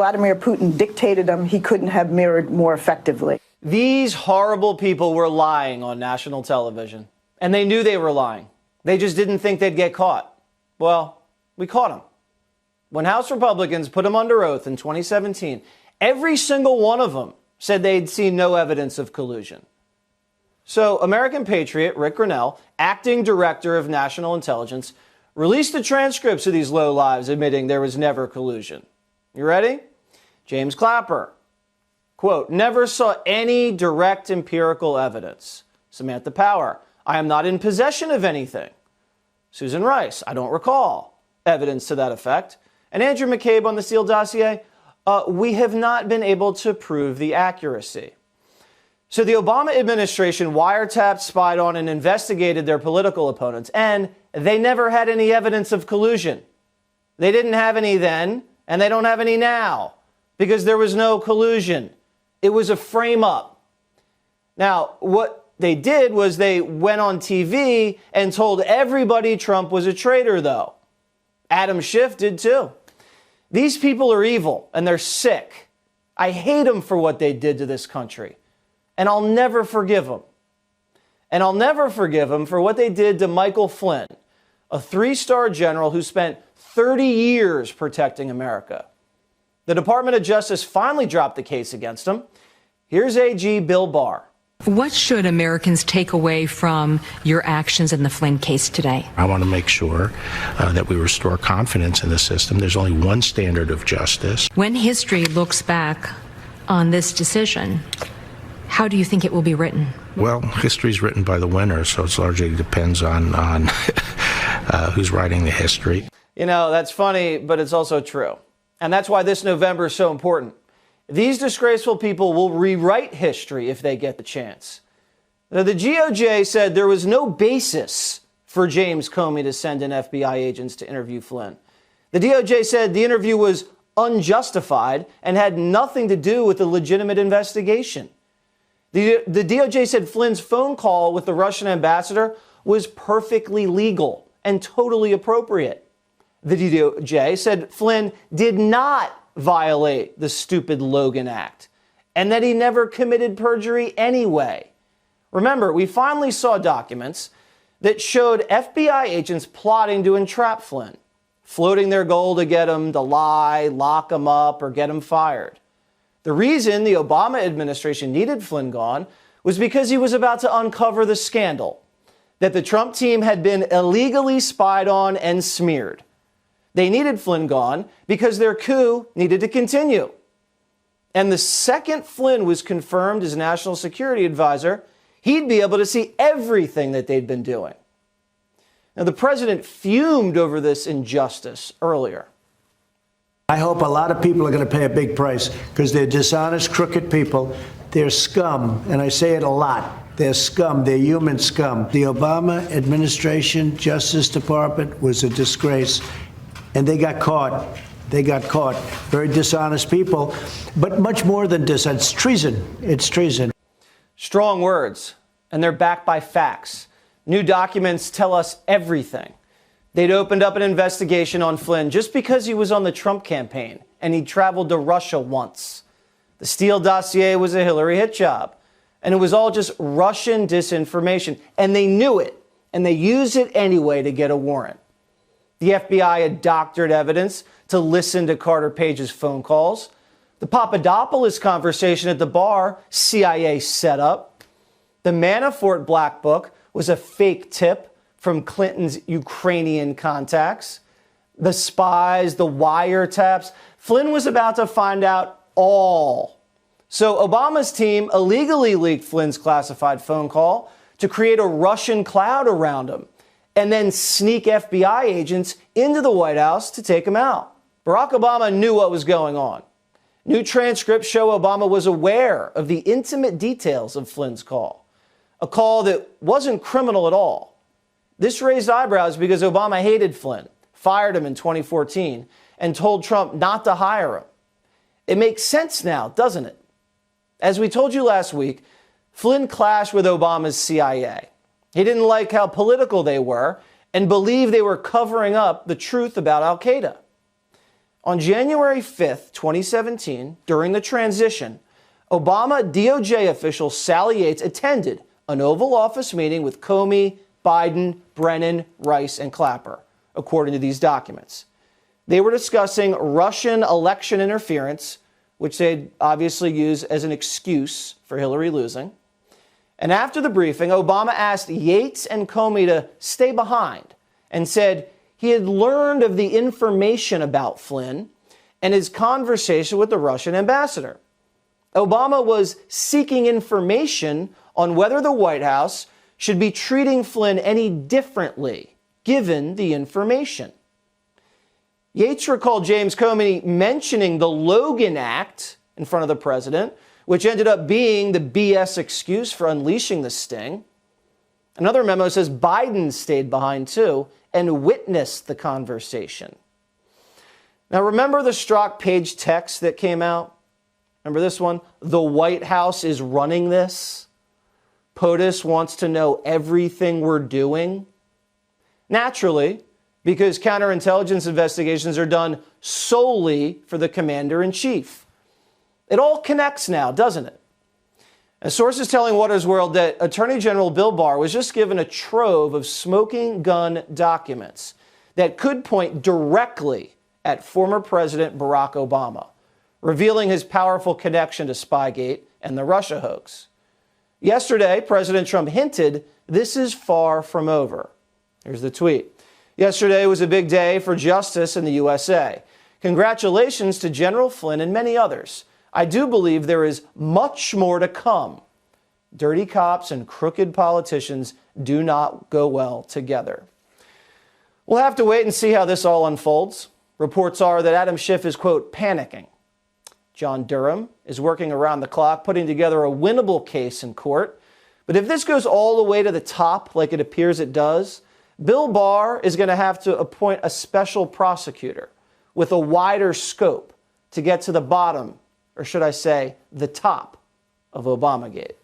Vladimir Putin dictated them. He couldn't have mirrored more effectively. These horrible people were lying on national television, and they knew they were lying. They just didn't think they'd get caught. Well, we caught them. When House Republicans put them under oath in 2017, every single one of them said they'd seen no evidence of collusion. So American patriot Rick Grenell, acting director of national intelligence, released the transcripts of these lowlives admitting there was never collusion. You ready? James Clapper, quote, never saw any direct empirical evidence. Samantha Power, I am not in possession of anything. Susan Rice, I don't recall evidence to that effect. And Andrew McCabe on the Steele dossier, we have not been able to prove the accuracy. So the Obama administration wiretapped, spied on, and investigated their political opponents, and they never had any evidence of collusion. They didn't have any then, and they don't have any now, because there was no collusion. It was a frame-up. Now, what they did was they went on TV and told everybody Trump was a traitor, though. Adam Schiff did too. These people are evil, and they're sick. I hate them for what they did to this country. And I'll never forgive them. And I'll never forgive them for what they did to Michael Flynn, a 3-star general who spent 30 years protecting America. The Department of Justice finally dropped the case against him. Here's AG Bill Barr. What should Americans take away from your actions in the Flynn case today? I want to make sure that we restore confidence in the system. There's only one standard of justice. When history looks back on this decision, how do you think it will be written? Well, history's written by the winner, so it largely depends on who's writing the history. You know, that's funny, but it's also true. And that's why this November is so important. These disgraceful people will rewrite history if they get the chance. Now, the DOJ said there was no basis for James Comey to send in FBI agents to interview Flynn. The DOJ said the interview was unjustified and had nothing to do with a legitimate investigation. The DOJ said Flynn's phone call with the Russian ambassador was perfectly legal and totally appropriate. The DOJ said Flynn did not violate the stupid Logan Act and that he never committed perjury anyway. Remember, we finally saw documents that showed FBI agents plotting to entrap Flynn, floating their goal to get him to lie, lock him up, or get him fired. The reason the Obama administration needed Flynn gone was because he was about to uncover the scandal that the Trump team had been illegally spied on and smeared. They needed Flynn gone because their coup needed to continue. And the second Flynn was confirmed as national security advisor, he'd be able to see everything that they'd been doing. Now, the president fumed over this injustice earlier. I hope a lot of people are going to pay a big price because they're dishonest, crooked people. They're scum, and I say it a lot. They're scum. They're human scum. The Obama administration, Justice Department was a disgrace, and they got caught. They got caught. Very dishonest people, but much more than dishonest. It's treason. It's treason. Strong words, and they're backed by facts. New documents tell us everything. They'd opened up an investigation on Flynn just because he was on the Trump campaign and he traveled to Russia once. The Steele dossier was a Hillary hit job, and it was all just Russian disinformation, and they knew it, and they used it anyway to get a warrant. The FBI had doctored evidence to listen to Carter Page's phone calls. The Papadopoulos conversation at the bar, CIA set up. The Manafort Black Book was a fake tip from Clinton's Ukrainian contacts. The spies, the wiretaps. Flynn was about to find out all. So Obama's team illegally leaked Flynn's classified phone call to create a Russian cloud around him and then sneak FBI agents into the White House to take him out. Barack Obama knew what was going on. New transcripts show Obama was aware of the intimate details of Flynn's call, a call that wasn't criminal at all. This raised eyebrows because Obama hated Flynn, fired him in 2014, and told Trump not to hire him. It makes sense now, doesn't it? As we told you last week, Flynn clashed with Obama's CIA. He didn't like how political they were and believed they were covering up the truth about al-Qaeda. On January 5th, 2017, during the transition, Obama DOJ official Sally Yates attended an Oval Office meeting with Comey, Biden, Brennan, Rice, and Clapper, according to these documents. They were discussing Russian election interference, which they'd obviously use as an excuse for Hillary losing. And after the briefing, Obama asked Yates and Comey to stay behind and said he had learned of the information about Flynn and his conversation with the Russian ambassador. Obama was seeking information on whether the White House should be treating Flynn any differently, given the information. Yates recalled James Comey mentioning the Logan Act in front of the president, which ended up being the BS excuse for unleashing the sting. Another memo says Biden stayed behind too and witnessed the conversation. Now, remember the Strzok Page text that came out? Remember this one? The White House is running this. POTUS wants to know everything we're doing. Naturally, because counterintelligence investigations are done solely for the commander-in-chief. It all connects now, doesn't it? A source is telling Watters World that Attorney General Bill Barr was just given a trove of smoking gun documents that could point directly at former President Barack Obama, revealing his powerful connection to Spygate and the Russia hoax. Yesterday, President Trump hinted this is far from over. Here's the tweet. Yesterday was a big day for justice in the USA. Congratulations to General Flynn and many others. I do believe there is much more to come. Dirty cops and crooked politicians do not go well together. We'll have to wait and see how this all unfolds. Reports are that Adam Schiff is, quote, panicking. John Durham is working around the clock, putting together a winnable case in court. But if this goes all the way to the top, like it appears it does, Bill Barr is going to have to appoint a special prosecutor with a wider scope to get to the bottom, or should I say, the top of Obamagate.